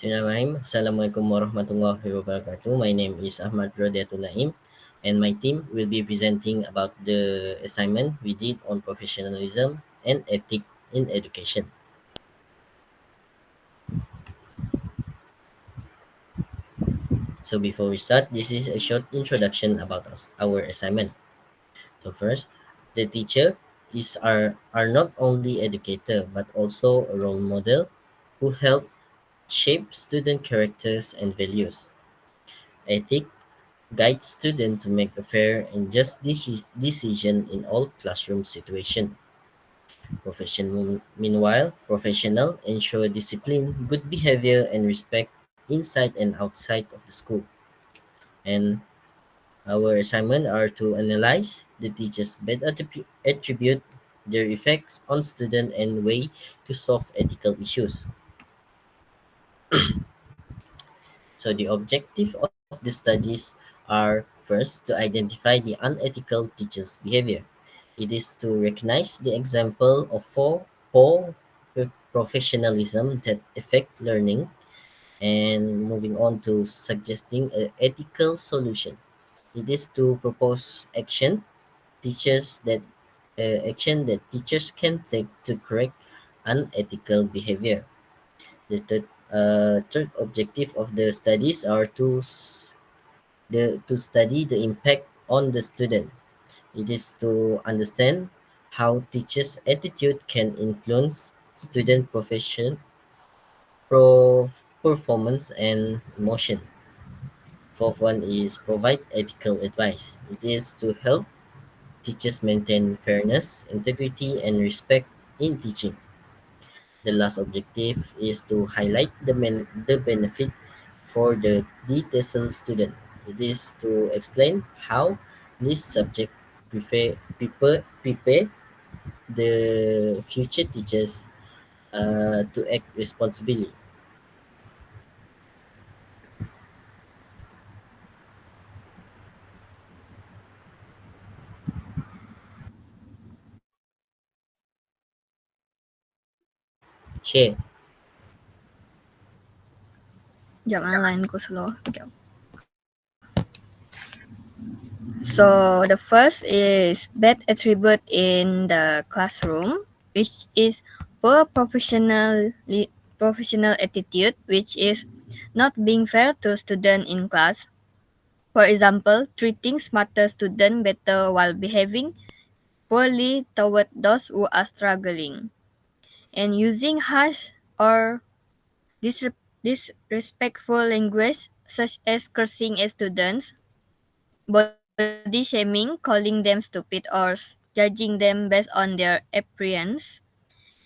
Bismillahirrahmanirrahim. Assalamualaikum warahmatullahi wabarakatuh. My name is Ahmad Rodiatul Naim, and my team will be presenting about the assignment we did on professionalism and ethic in education. So before we start, this is a short introduction about our assignment. So first, the teacher are not only educator but also a role model who help shape student characters and values. Ethic guide students to make a fair and just decision in all classroom situations. Professional ensure discipline, good behavior, and respect inside and outside of the school. And our assignment are to analyze the teacher's bad attribute, their effects on student, and way to solve ethical issues. So the objective of the studies are first to identify the unethical teacher's behavior. It is to recognize the example of poor professionalism that affect learning, and moving on to suggesting an ethical solution. It is to propose teachers that action that teachers can take to correct unethical behavior. The third objective of the studies are to study the impact on the student. It is to understand how teachers' attitude can influence student performance and emotion. Fourth one is provide ethical advice. It is to help teachers maintain fairness, integrity, and respect in teaching. The last objective is to highlight the benefit for the TESOL student. It is to explain how this subject prepare the future teachers to act responsibly. Share. Jap lainku slow. Jap. So the first is bad attribute in the classroom, which is poor professional attitude, which is not being fair to student in class. For example, treating smarter student better while behaving poorly toward those who are struggling, and using harsh or disrespectful language such as cursing at students, body shaming, calling them stupid or judging them based on their appearance,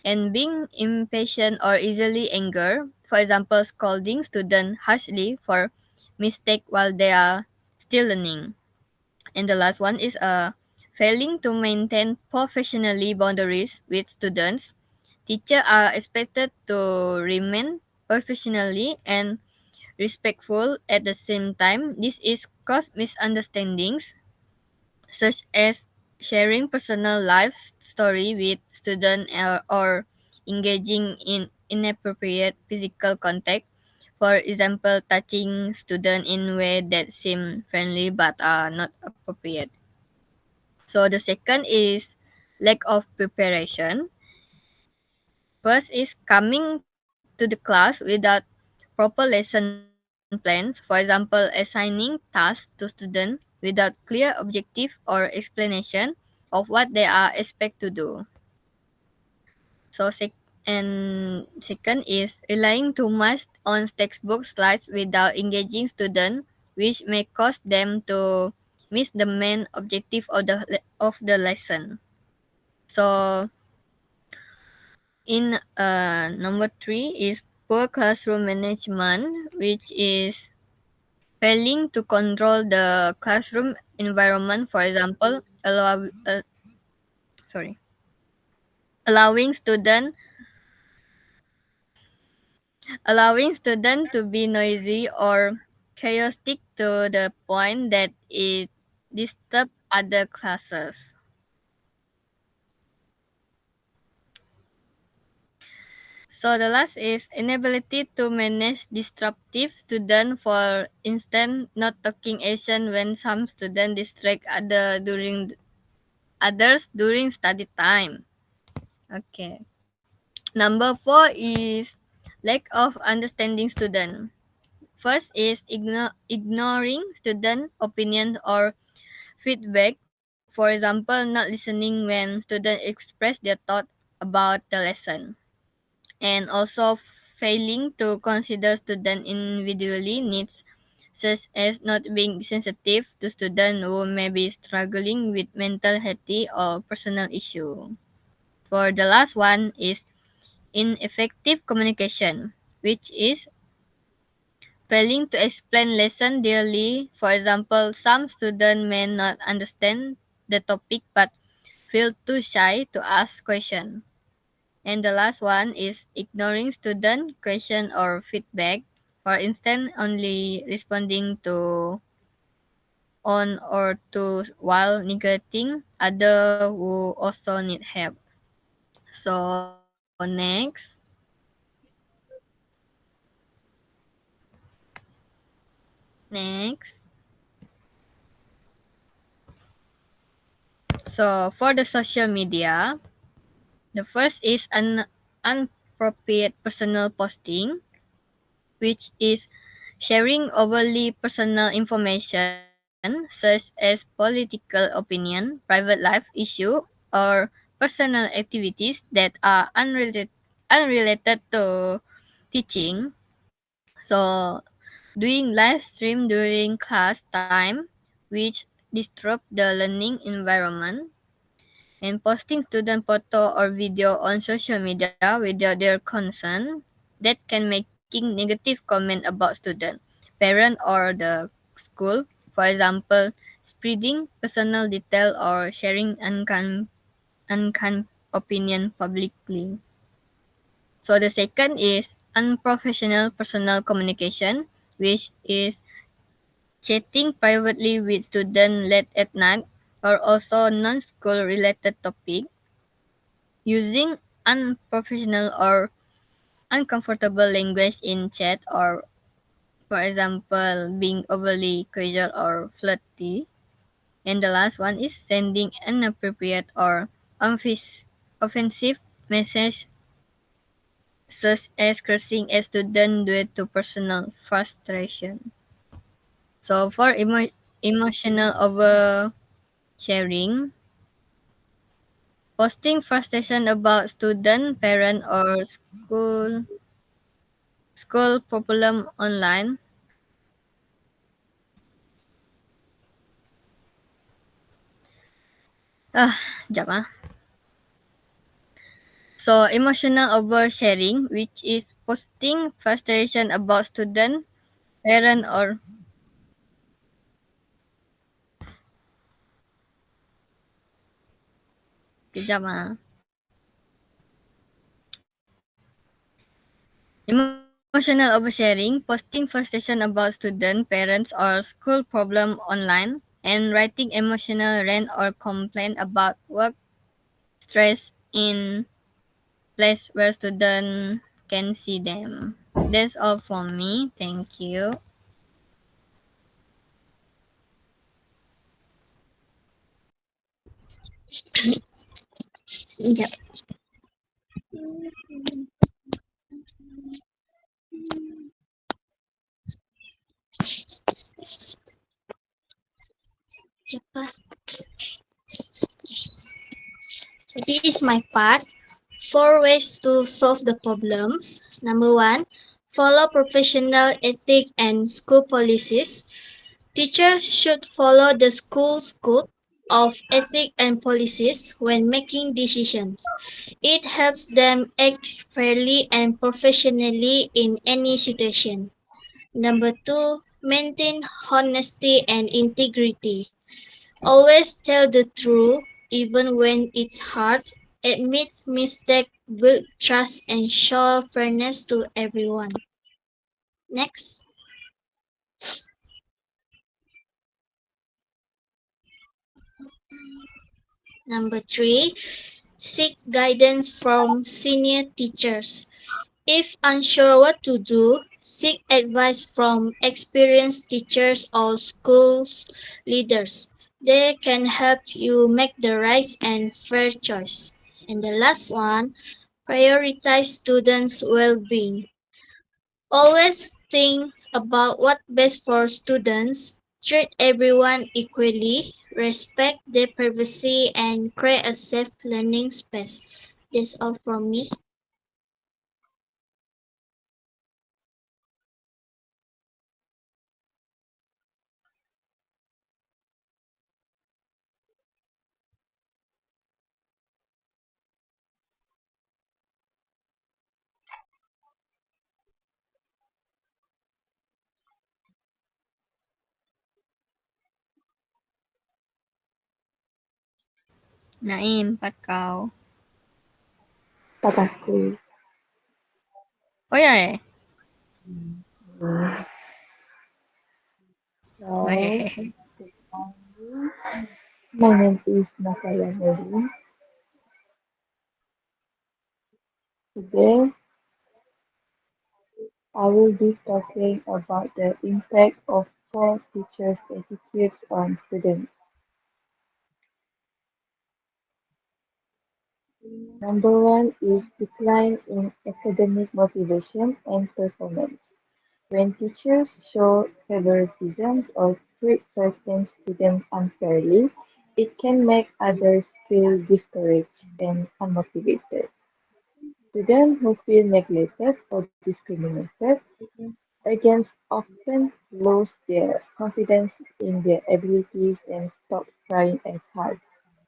and being impatient or easily angry, for example, scolding students harshly for mistake while they are still learning. And the last one is failing to maintain professionally boundaries with students. Teachers are expected to remain professionally and respectful at the same time. This is cause misunderstandings such as sharing personal life story with student or engaging in inappropriate physical contact. For example, touching student in way that seem friendly but are not appropriate. So the second is lack of preparation. First is coming to the class without proper lesson plans. For example, assigning tasks to students without clear objective or explanation of what they are expected to do. And second is relying too much on textbook slides without engaging students, which may cause them to miss the main objective of the lesson. So in number three is poor classroom management, which is failing to control the classroom environment. For example, sorry, allowing student allowing student to be noisy or chaotic to the point that it disturb other classes. So the last is inability to manage disruptive student. For instance, not taking action when some student distract others during study time. Okay. Number four is lack of understanding student. First is ignoring student opinions or feedback. For example, not listening when students express their thought about the lesson. And also failing to consider student individually needs, such as not being sensitive to students who may be struggling with mental health or personal issue. For the last one is ineffective communication, which is failing to explain lesson clearly. For example, some students may not understand the topic but feel too shy to ask question. And the last one is ignoring student question or feedback. For instance, only responding to on or to while neglecting other who also need help. So next. So for the social media, the first is an inappropriate personal posting, which is sharing overly personal information such as political opinion, private life issue, or personal activities that are unrelated to teaching. So doing live stream during class time, which disrupt the learning environment, and posting student photo or video on social media without their consent, that can making negative comment about student, parent, or the school. For example, spreading personal detail or sharing unkind opinion publicly. So the second is unprofessional personal communication, which is chatting privately with students late at night, or also non-school related topic, using unprofessional or uncomfortable language in chat, or for example being overly casual or flirty. And the last one is sending inappropriate or offensive message, such as cursing a student due to personal frustration. So for emotional oversharing, posting frustration about student, parent, or school problem online. Jap ah. So emotional oversharing, which is posting frustration about student, parent, or kejap ah. Emotional oversharing, posting frustration about student, parents, or school problem online, and writing emotional rant or complaint about work stress in place where student can see them. That's all for me. Thank you. Yep. Yep. So this is my part. Four ways to solve the problems. Number one, follow professional ethic and school policies. Teachers should follow the school's code of ethic and policies when making decisions. It helps them act fairly and professionally in any situation. Number two, maintain honesty and integrity. Always tell the truth, even when it's hard. Admit mistake, build trust, and show fairness to everyone. Next. Number three, seek guidance from senior teachers. If unsure what to do, seek advice from experienced teachers or school leaders. They can help you make the right and fair choice. And the last one, prioritize students' well-being. Always think about what's best for students. Treat everyone equally, respect their privacy, and create a safe learning space. That's all from me. Naim, pat kau. Patahku. Oh ya eh. Hmm. So, Hehehe. good morning. My name is Natalia Medin. Today, I will be talking about the impact of poor teachers' attitudes on students. Number one is decline in academic motivation and performance. When teachers show favoritism or treat certain students unfairly, it can make others feel discouraged and unmotivated. Students who feel neglected or discriminated against often lose their confidence in their abilities and stop trying as hard.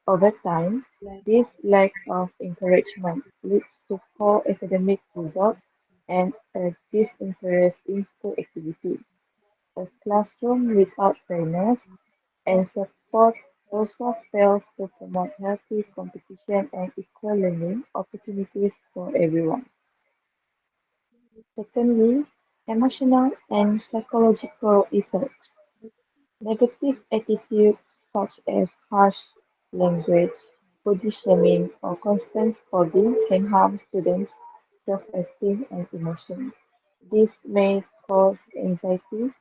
Over time, this lack of encouragement leads to poor academic results and a disinterest in school activities. A classroom without fairness and support also fails to promote healthy competition and equal learning opportunities for everyone. Secondly, emotional and psychological effects. Negative attitudes such as harsh language, body shaming, or constant scolding can harm students' self-esteem and emotions. This may cause anxiety,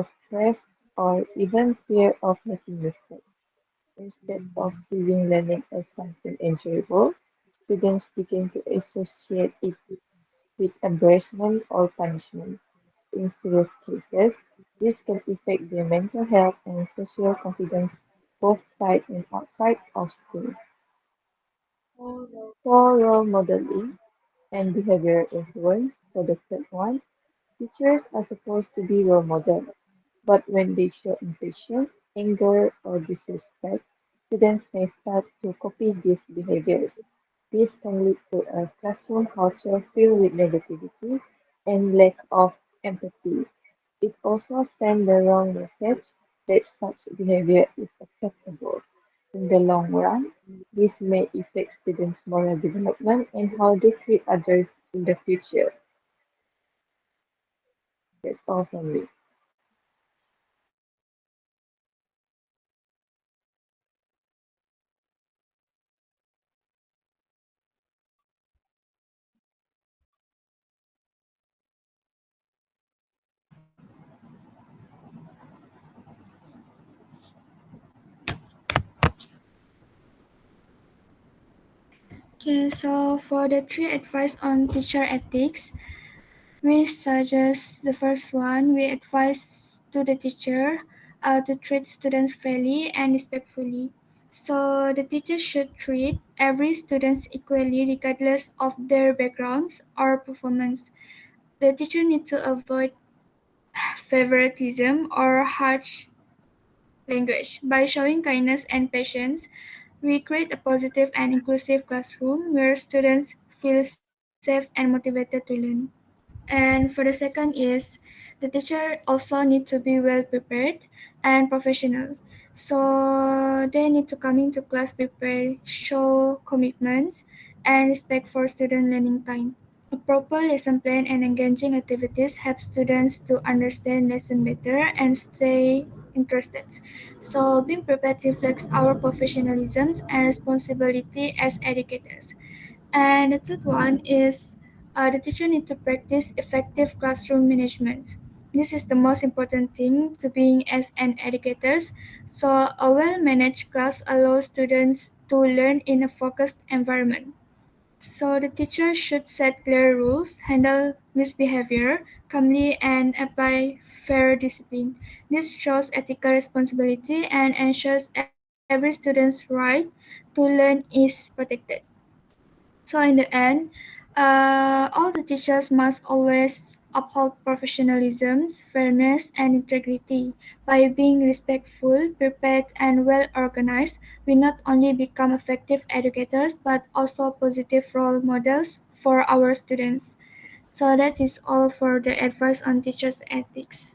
stress, or even fear of making mistakes. Instead of seeing learning as something enjoyable, students begin to associate it with embarrassment or punishment. In serious cases, this can affect their mental health and social confidence both side and outside of school. For role modeling and behavioral influence, for the third one, teachers are supposed to be role models, but when they show impatience, anger, or disrespect, students may start to copy these behaviors. This can lead to a classroom culture filled with negativity and lack of empathy. It also sends the wrong message that such behavior is acceptable. In the long run, this may affect students' moral development and how they treat others in the future. That's all from me. Okay, so for the three advice on teacher ethics, we suggest the first one. We advise to the teacher to treat students fairly and respectfully. So the teacher should treat every student equally regardless of their backgrounds or performance. The teacher needs to avoid favoritism or harsh language. By showing kindness and patience, we create a positive and inclusive classroom where students feel safe and motivated to learn. And for the second is the teacher also need to be well prepared and professional. So they need to come into class prepared, show commitments and respect for student learning time. A proper lesson plan and engaging activities help students to understand lesson better and stay interested. So being prepared reflects our professionalism and responsibility as educators. And the third one is The teacher need to practice effective classroom management. This is the most important thing to being as an educator. So a well-managed class allows students to learn in a focused environment. So the teacher should set clear rules, handle misbehavior calmly, and apply fair discipline. This shows ethical responsibility and ensures every student's right to learn is protected. So in the end, all the teachers must always uphold professionalism, fairness, and integrity. By being respectful, prepared, and well organized, we not only become effective educators but also positive role models for our students. So that is all for the advice on teachers' ethics.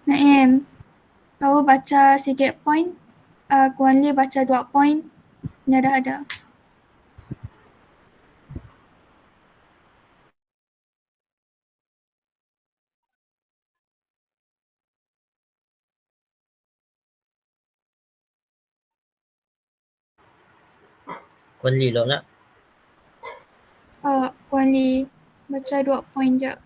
Naim, kau baca sikit point, Kuan Li baca 2 point, ni dah ada. Kuan Lilo nak? Kuan Li baca 2 point je.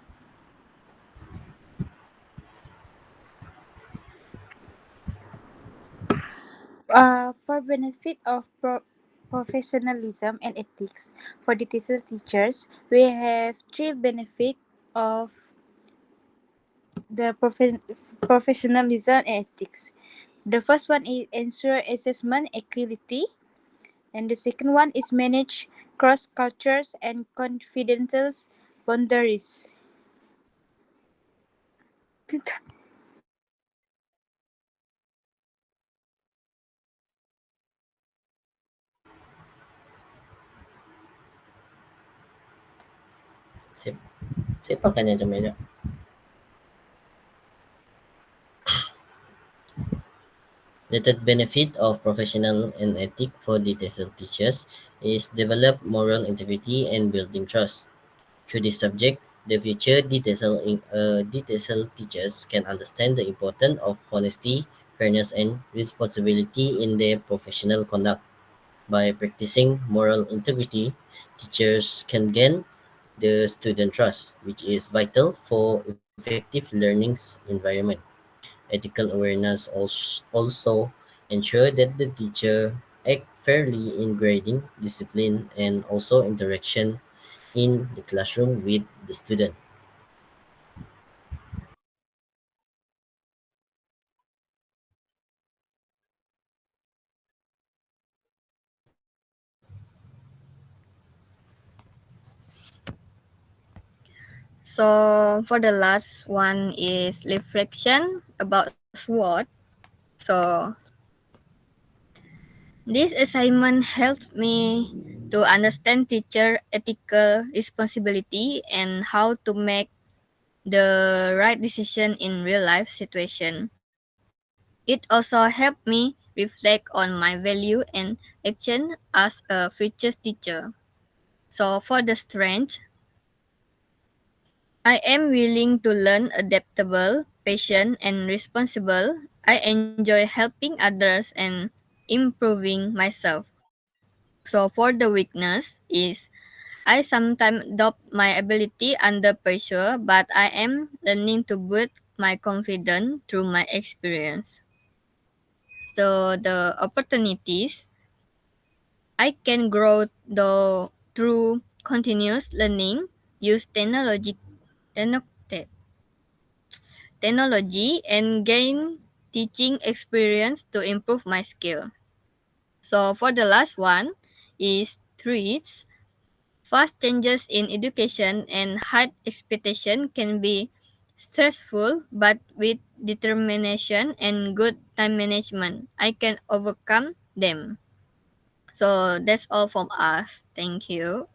For benefit of professionalism and ethics for the teachers, we have three benefit of the professionalism and ethics. The first one is ensure assessment equality, and the second one is manage cross cultures and confidential boundaries. Sip. Siapa kan yang macam ni? The third benefit of professional and ethic for detailed teachers is develop moral integrity and building trust. Through this subject, the future detailed teachers can understand the importance of honesty, fairness, and responsibility in their professional conduct. By practicing moral integrity, teachers can gain the student trust, which is vital for effective learning environment. Ethical awareness also ensure that the teacher act fairly in grading, discipline, and also interaction in the classroom with the student. So for the last one is reflection about SWOT. So this assignment helped me to understand teacher ethical responsibility and how to make the right decision in real life situation. It also helped me reflect on my value and action as a future teacher. So for the strength, I am willing to learn, adaptable, patient, and responsible. I enjoy helping others and improving myself. So for the weakness is I sometimes doubt my ability under pressure, but I am learning to build my confidence through my experience. So the opportunities I can grow though through continuous learning, use techno- te- technology and gain teaching experience to improve my skill. So for the last one is threats. Fast changes in education and high expectation can be stressful, but with determination and good time management, I can overcome them. So that's all from us. Thank you.